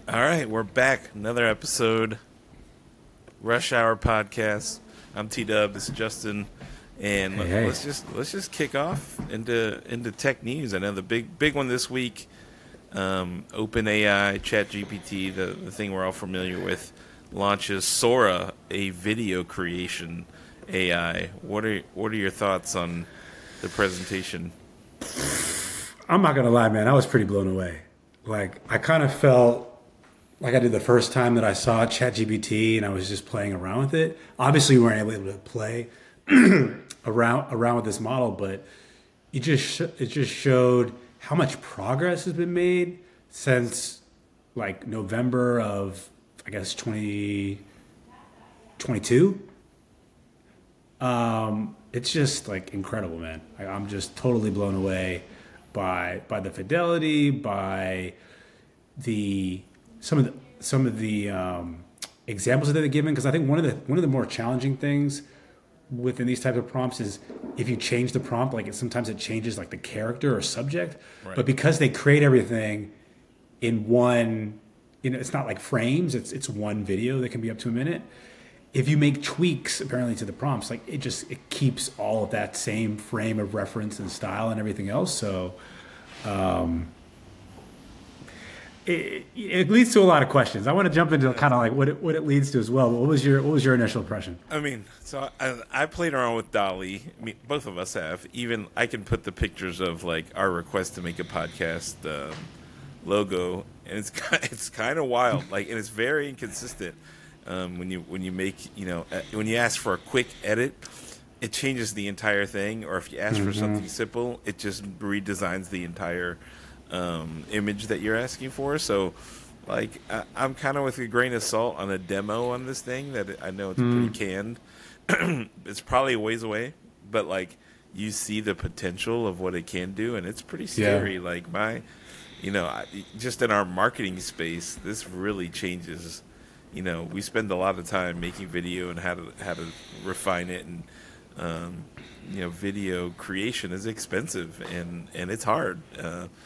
All right, we're back. Another episode, Rush Hour podcast. I'm T Dub. This is Justin, and Hey, hey. let's just kick off into tech news. I know the big one this week. OpenAI, ChatGPT, the thing we're all familiar with, launches Sora, a video creation AI. What are your thoughts on the presentation? I'm not gonna lie, man. I was pretty blown away. Like, I kind of felt like I did the first time that I saw ChatGPT, and I was just playing around with it. Obviously, we weren't able to play around with this model, but it just showed how much progress has been made since like November of, I guess, 2022. It's just like incredible, man. I'm just totally blown away by the fidelity, by the some of the examples that they're given. Because I think one of the more challenging things within these types of prompts is if you change the prompt, like sometimes it changes like the character or subject. Right. But because they create everything in one, it's not like frames. It's one video that can be up to a minute. If you make tweaks apparently to the prompts, like it keeps all of that same frame of reference and style and everything else. So it leads to a lot of questions. I want to jump into kind of like what it leads to as well. But what was your initial impression? I mean, so I played around with Dolly. I mean, both of us have. Even I can put the pictures of like our request to make a podcast logo, and it's kind of wild. Like, and it's very inconsistent. When you make when you ask for a quick edit, it changes the entire thing. Or if you ask for something simple, it just redesigns the entire image that you're asking for. So, like, I'm kind of with a grain of salt on a demo on this thing that I know it's pretty canned. It's probably a ways away, but like you see the potential of what it can do, and it's pretty scary. Yeah. Like just in our marketing space, this really changes. We spend a lot of time making video and how to refine it, and video creation is expensive and it's hard.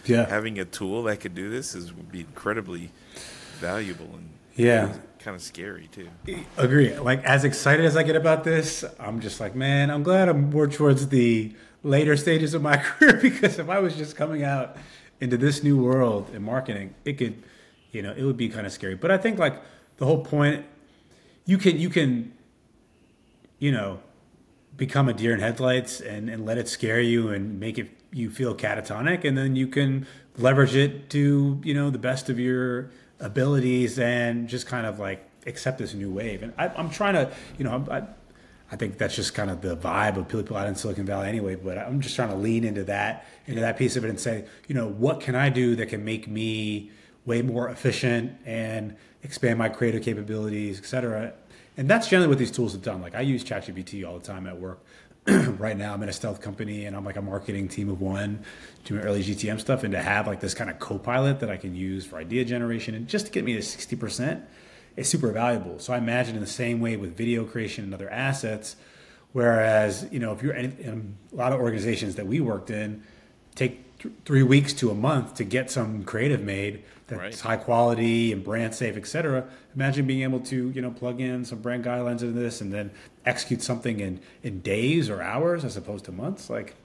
Yeah. Having a tool that could do this would be incredibly valuable and Yeah. kind of scary too. Agree. Like, as excited as I get about this, I'm just like, man, I'm glad I'm more towards the later stages of my career, because if I was just coming out into this new world in marketing, it could, it would be kind of scary. But I think like the whole point, you can, become a deer in headlights and let it scare you and make you feel catatonic, and then you can leverage it to the best of your abilities and just kind of like accept this new wave. And I'm trying to, I think that's just kind of the vibe of people out in Silicon Valley anyway. But I'm just trying to lean into that piece of it and say, what can I do that can make me way more efficient and expand my creative capabilities, et cetera. And that's generally what these tools have done. Like, I use ChatGPT all the time at work. Right now I'm in a stealth company and I'm like a marketing team of one doing early GTM stuff. And to have like this kind of co-pilot that I can use for idea generation and just to get me to 60% is super valuable. So I imagine in the same way with video creation and other assets, whereas, if you're in a lot of organizations that we worked in, take 3 weeks to a month to get some creative made that's high quality and brand safe, et cetera. Imagine being able to, plug in some brand guidelines into this and then execute something in days or hours as opposed to months. Like,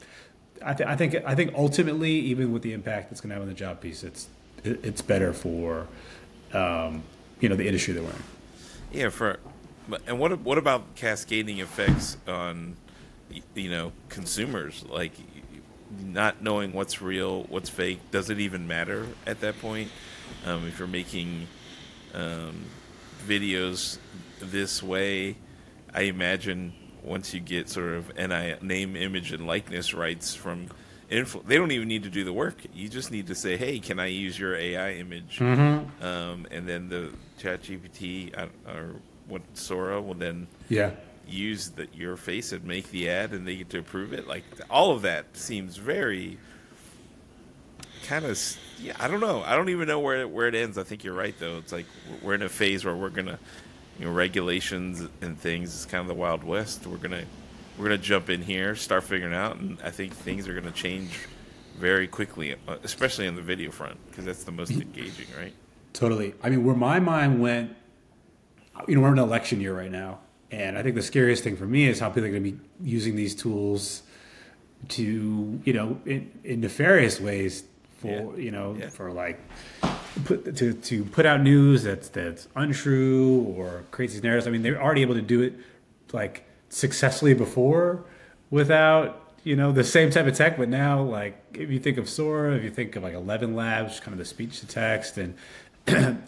I think ultimately, even with the impact it's going to have on the job piece, it's better for the industry that we're in. Yeah. And what about cascading effects on consumers? Like, not knowing what's real, what's fake. Does it even matter at that point? If you're making videos this way, I imagine once you get sort of name, image, and likeness rights from they don't even need to do the work. You just need to say, hey, can I use your AI image? And then the ChatGPT or what Sora will then use your face and make the ad, and they get to approve it. Like, all of that seems very kind of, I don't know. I don't even know where it ends. I think you're right, though. It's like we're in a phase where we're gonna, regulations and things. It's kind of the Wild West. We're gonna jump in here, start figuring out, and I think things are gonna change very quickly, especially on the video front, because that's the most engaging, right? Totally. I mean, where my mind went, we're in an election year right now. And I think the scariest thing for me is how people are going to be using these tools to, in nefarious ways for, for like, to put out news that's untrue or creates these narratives. I mean, they're already able to do it like successfully before without, the same type of tech. But now, like, if you think of SORA, if you think of like 11 Labs, kind of the speech to text and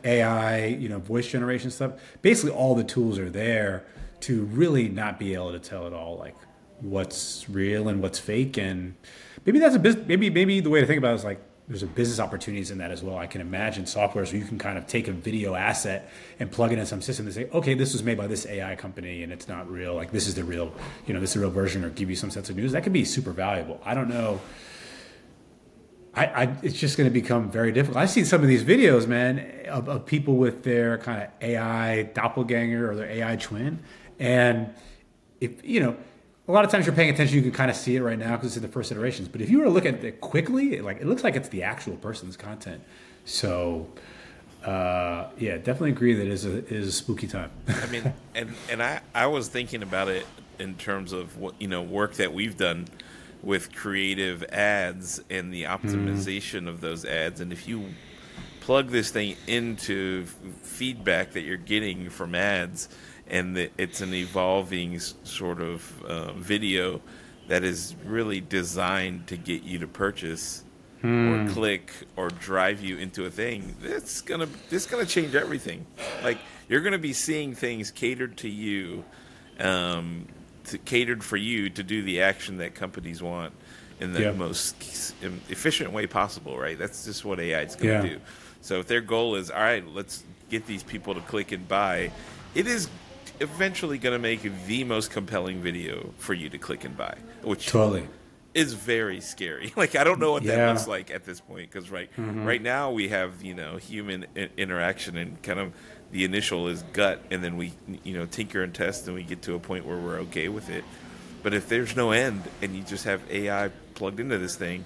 AI, voice generation stuff, basically all the tools are there to really not be able to tell at all, like, what's real and what's fake. And maybe that's maybe the way to think about it is like, there's a business opportunities in that as well. I can imagine softwares where you can kind of take a video asset and plug it in some system and say, okay, this was made by this AI company and it's not real. Like, this is the real, this is the real version, or give you some sense of news. That could be super valuable. I don't know. It's just going to become very difficult. I've seen some of these videos, man, of people with their kind of AI doppelganger or their AI twin. And if, a lot of times you're paying attention, you can kind of see it right now because it's in the first iterations. But if you were to look at it quickly, it looks like it's the actual person's content. So, definitely agree that it is a spooky time. I mean, and I was thinking about it in terms of what, work that we've done with creative ads and the optimization of those ads. And if you plug this thing into feedback that you're getting from ads, and it's an evolving sort of video that is really designed to get you to purchase or click or drive you into a thing, this gonna change everything. Like, you're gonna be seeing things catered to you, catered for you to do the action that companies want in the most efficient way possible, right? That's just what AI is going to do. So if their goal is, all right, let's get these people to click and buy, it is eventually going to make the most compelling video for you to click and buy, which is very scary. Like, I don't know what that looks like at this point, because right now we have human interaction, and kind of the initial is gut, and then we tinker and test, and we get to a point where we're okay with it. But if there's no end, and you just have AI plugged into this thing,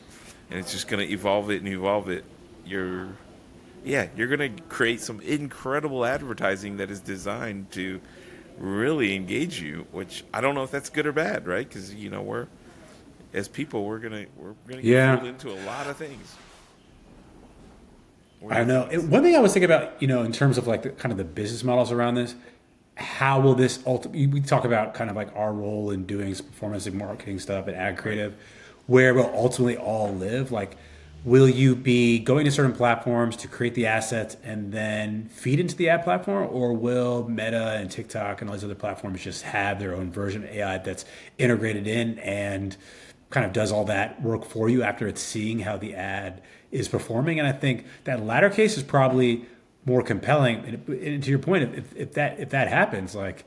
and it's just going to evolve it, you're going to create some incredible advertising that is designed to really engage you, which I don't know if that's good or bad, right? Because we're gonna get pulled into a lot of things. I know. One thing I was thinking about, in terms of like kind of the business models around this, how will this ultimately? We talk about kind of like our role in doing some performance and marketing stuff and ad creative, where we'll ultimately all live. Like, will you be going to certain platforms to create the assets and then feed into the ad platform, or will Meta and TikTok and all these other platforms just have their own version of AI that's integrated in and kind of does all that work for you after it's seeing how the ad is performing? And I think that latter case is probably more compelling. And to your point, if that happens, like,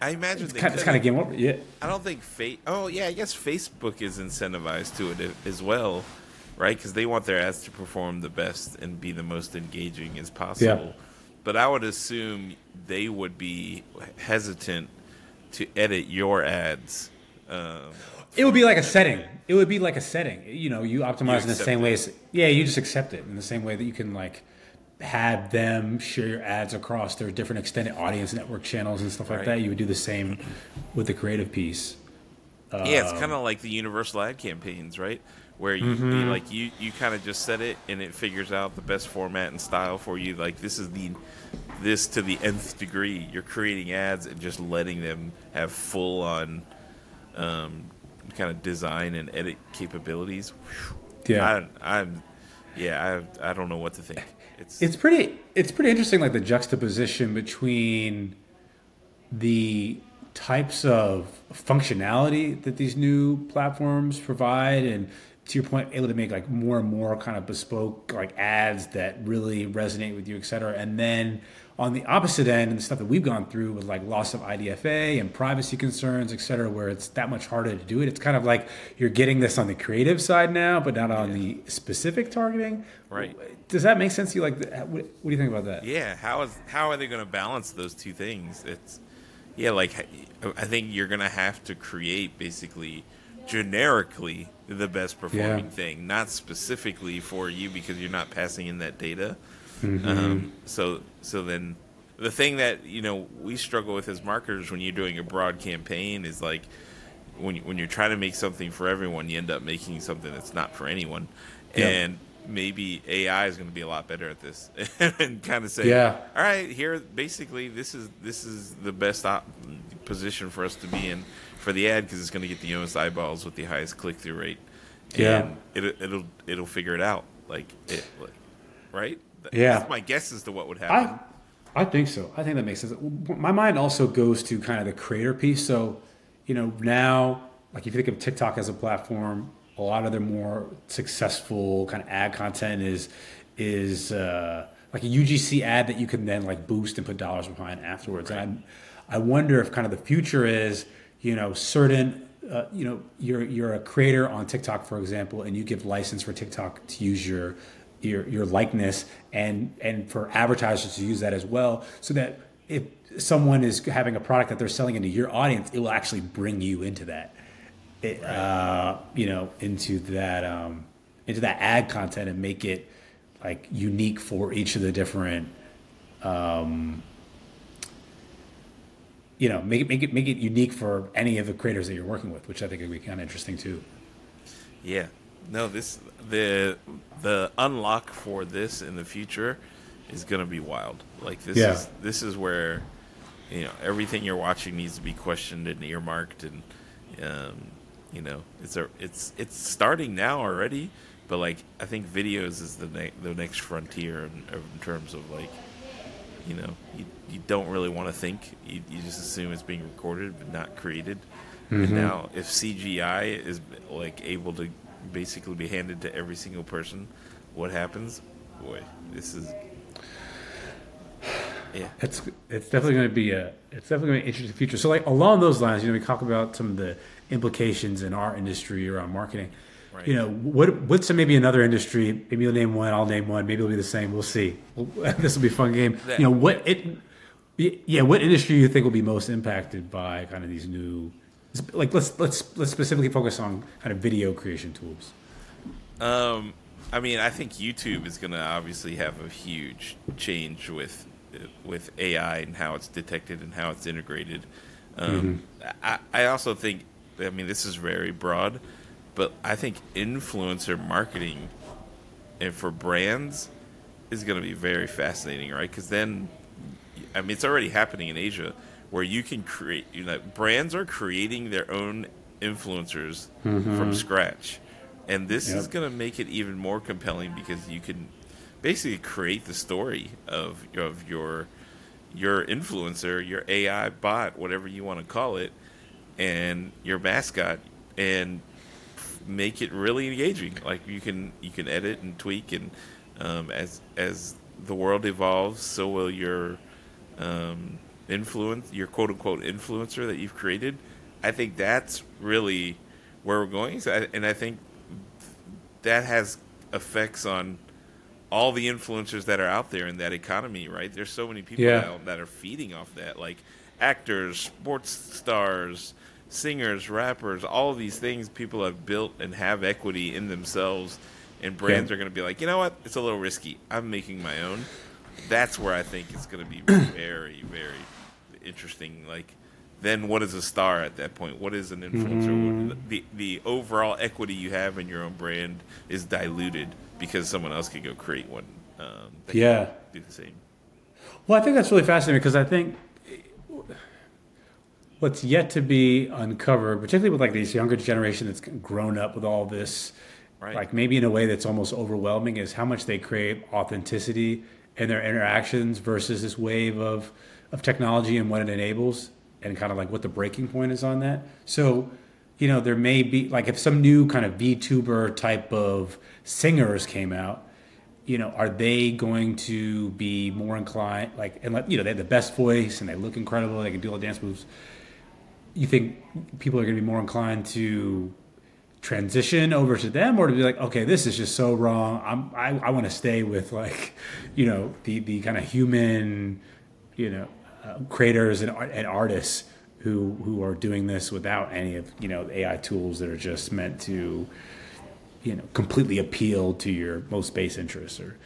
I imagine it's kind of game over. Yeah. I don't think I guess Facebook is incentivized to it as well, right? Because they want their ads to perform the best and be the most engaging as possible. Yeah. But I would assume they would be hesitant to edit your ads. It would be like a setting. You optimize in the same way. You just accept it in the same way that you can like have them share your ads across their different extended audience network channels and stuff like that. You would do the same with the creative piece. It's kind of like the universal ad campaigns, right? Where you kind of just set it and it figures out the best format and style for you. Like, this to the nth degree. You're creating ads and just letting them have full on kind of design and edit capabilities. Yeah, I don't know what to think. It's pretty interesting, like the juxtaposition between the types of functionality that these new platforms provide, and to your point, able to make like more and more kind of bespoke like ads that really resonate with you, et cetera. And then on the opposite end, and the stuff that we've gone through with like loss of IDFA and privacy concerns, et cetera, where it's that much harder to do it. It's kind of like you're getting this on the creative side now, but not on the specific targeting. Right. Does that make sense to you? Like, what do you think about that? Yeah. How are they going to balance those two things? I think you're going to have to create basically generically the best performing Yeah. thing, not specifically for you because you're not passing in that data. So then the thing that we struggle with as marketers when you're doing a broad campaign is like when you're trying to make something for everyone, you end up making something that's not for anyone. Yeah. And maybe AI is going to be a lot better at this, and kind of say, Yeah. all right, here, basically, this is the best position for us to be in for the ad because it's going to get the most eyeballs with the highest click through rate. And it'll figure it out, right? Yeah. That's my guess as to what would happen. I think so. I think that makes sense. My mind also goes to kind of the creator piece. So, now, like if you think of TikTok as a platform, a lot of their more successful kind of ad content is like a UGC ad that you can then like boost and put dollars behind afterwards. Right. And I wonder if kind of the future is, certain, you're a creator on TikTok, for example, and you give license for TikTok to use your likeness and for advertisers to use that as well, so that if someone is having a product that they're selling into your audience, it will actually bring you into that, into that ad content and make it like unique for each of the different, make it unique for any of the creators that you're working with, which I think would be kind of interesting too. Yeah. No, the unlock for this in the future is going to be wild. Like this is where everything you're watching needs to be questioned and earmarked, and it's starting now already, but like I think videos is the next frontier in terms of like you don't really want to think, you just assume it's being recorded but not created. And now if CGI is like able to basically be handed to every single person, what happens? Boy, this is It's definitely going to be an interesting future. So like along those lines, we talk about some of the implications in our industry around marketing. right. What's maybe another industry? Maybe you'll name one, I'll name one. Maybe it'll be the same. We'll see. This will be a fun game. What industry do you think will be most impacted by kind of these new? Like let's specifically focus on kind of video creation tools. I mean, I think YouTube is going to obviously have a huge change with AI and how it's detected and how it's integrated. I also think, I mean, this is very broad, but I think influencer marketing and for brands is going to be very fascinating, right? Because then, I mean, it's already happening in Asia where you can create, brands are creating their own influencers from scratch. And this is going to make it even more compelling because you can basically create the story of your influencer, your AI bot, whatever you want to call it, and your mascot, and make it really engaging. Like you can edit and tweak, and as the world evolves, so will your your quote unquote influencer that you've created. I think that's really where we're going, and I think that has effects on all the influencers that are out there in that economy, right? There's so many people now that are feeding off that, like actors, sports stars, singers, rappers, all of these things people have built and have equity in themselves, and brands are going to be like, you know what? It's a little risky. I'm making my own. That's where I think it's going to be very, very interesting. Like, then what is a star at that point? What is an influencer? The overall equity you have in your own brand is diluted because someone else could go create one. That can do the same. Well, I think that's really fascinating because I think what's yet to be uncovered, particularly with like this younger generation that's grown up with all this, like maybe in a way that's almost overwhelming, is how much they crave authenticity in their interactions versus this wave of technology and what it enables, and kind of like what the breaking point is on that. So, there may be, like if some new kind of VTuber type of singers came out, are they going to be more inclined, like, and they have the best voice and they look incredible, they can do all the dance moves. You think people are going to be more inclined to transition over to them, or to be like, okay, this is just so wrong. I want to stay with like, the kind of human, creators and artists who are doing this without any of, AI tools that are just meant to, completely appeal to your most base interests. Or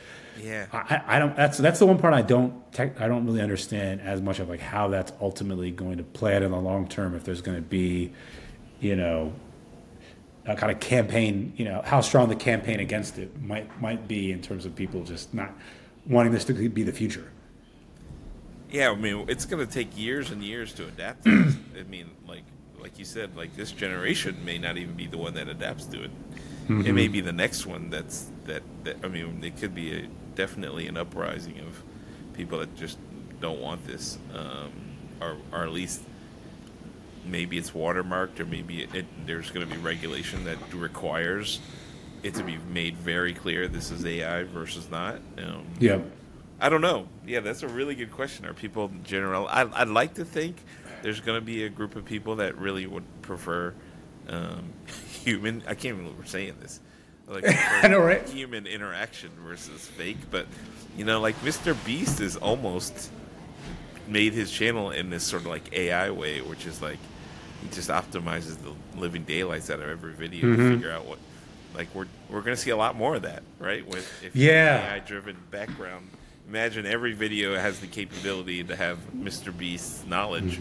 Yeah. I don't. That's the one part I don't really understand as much of, like, how that's ultimately going to play out in the long term. If there's going to be, a kind of campaign, how strong the campaign against it might be in terms of people just not wanting this to be the future. Yeah, I mean, it's going to take years and years to adapt to this. I mean, like you said, like, this generation may not even be the one that adapts to it. Mm-hmm. It may be the next one that I mean, it could be definitely an uprising of people that just don't want this, or at least maybe it's watermarked, or maybe there's going to be regulation that requires it to be made very clear this is AI versus not. Yeah. I don't know. Yeah, that's a really good question. Are people in general? I'd like to think there's going to be a group of people that really would prefer human. I can't even believe we're saying this. Like, I know, right? Human interaction versus fake. But, like, Mr. Beast has almost made his channel in this sort of like AI way, which is like he just optimizes the living daylights out of every video to figure out what. Like, we're going to see a lot more of that, right? If AI driven background. Imagine every video has the capability to have Mr. Beast's knowledge.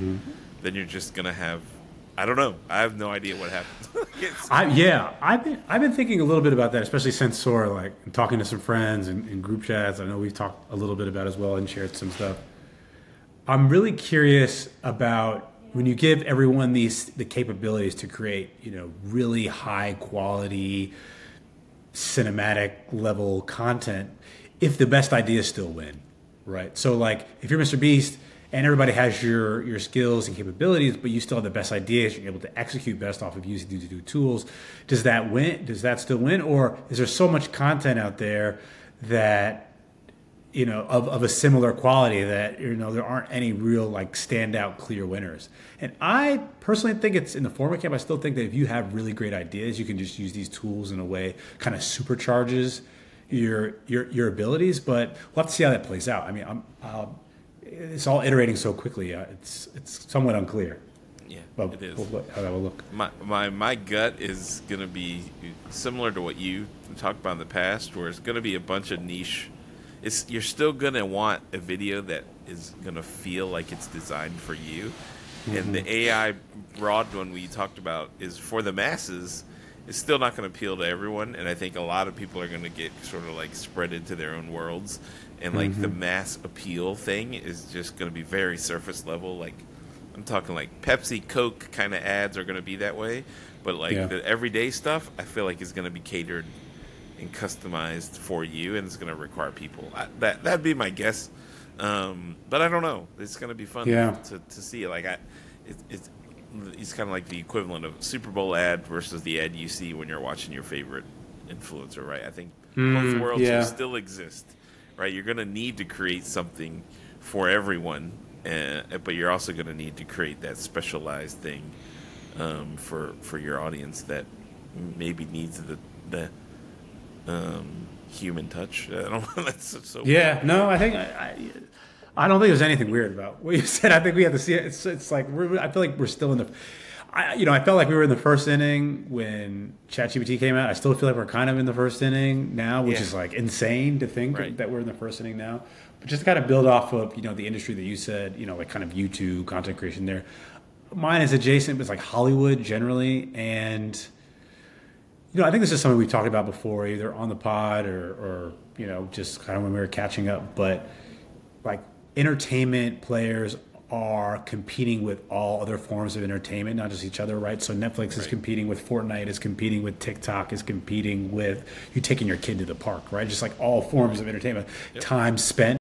Then you're just going to have, I don't know. I have no idea what happens. I've been thinking a little bit about that, especially since SORA, like, talking to some friends in group chats. I know we've talked a little bit about as well and shared some stuff. I'm really curious about when you give everyone the capabilities to create, really high quality, cinematic level content, if the best ideas still win, right? So, like, if you're Mr. Beast and everybody has your skills and capabilities, but you still have the best ideas, you're able to execute best off of using these new tools, does that win? Does that still win? Or is there so much content out there that, of a similar quality that, there aren't any real, like, standout clear winners? And I personally think it's in the former camp. I still think that if you have really great ideas, you can just use these tools in a way kind of supercharges your abilities. But we'll have to see how that plays out. I mean, it's all iterating so quickly. It's somewhat unclear. Yeah, but it is. How that will look. My gut is going to be similar to what you talked about in the past, where it's going to be a bunch of niche. You're still going to want a video that is going to feel like it's designed for you. And the AI broad one we talked about is for the masses. It's still not going to appeal to everyone. And I think a lot of people are going to get sort of like spread into their own worlds. And like the mass appeal thing is just going to be very surface level. Like, I'm talking like Pepsi, Coke kind of ads are going to be that way. But like the everyday stuff, I feel like is going to be catered and customized for you, and it's going to require people. That'd be my guess, but I don't know. It's going to be fun to see. Like, it's kind of like the equivalent of Super Bowl ad versus the ad you see when you're watching your favorite influencer, right? I think both worlds will still exist, right? You're going to need to create something for everyone, but you're also going to need to create that specialized thing for your audience that maybe needs the human touch. I don't know. That's so weird. No, I think I don't think there's anything weird about what you said. I think we have to see it. It's like I feel like we're still in the. I felt like we were in the first inning when ChatGPT came out. I still feel like we're kind of in the first inning now, which is like insane to think that we're in the first inning now. But just to kind of build off of the industry that you said, like kind of YouTube content creation there. Mine is adjacent, but it's like Hollywood generally, and I think this is something we've talked about before, either on the pod or just kind of when we were catching up. But like, entertainment players are competing with all other forms of entertainment, not just each other, right? So Netflix is competing with Fortnite, is competing with TikTok, is competing with you taking your kid to the park, right? Just like all forms of entertainment, time spent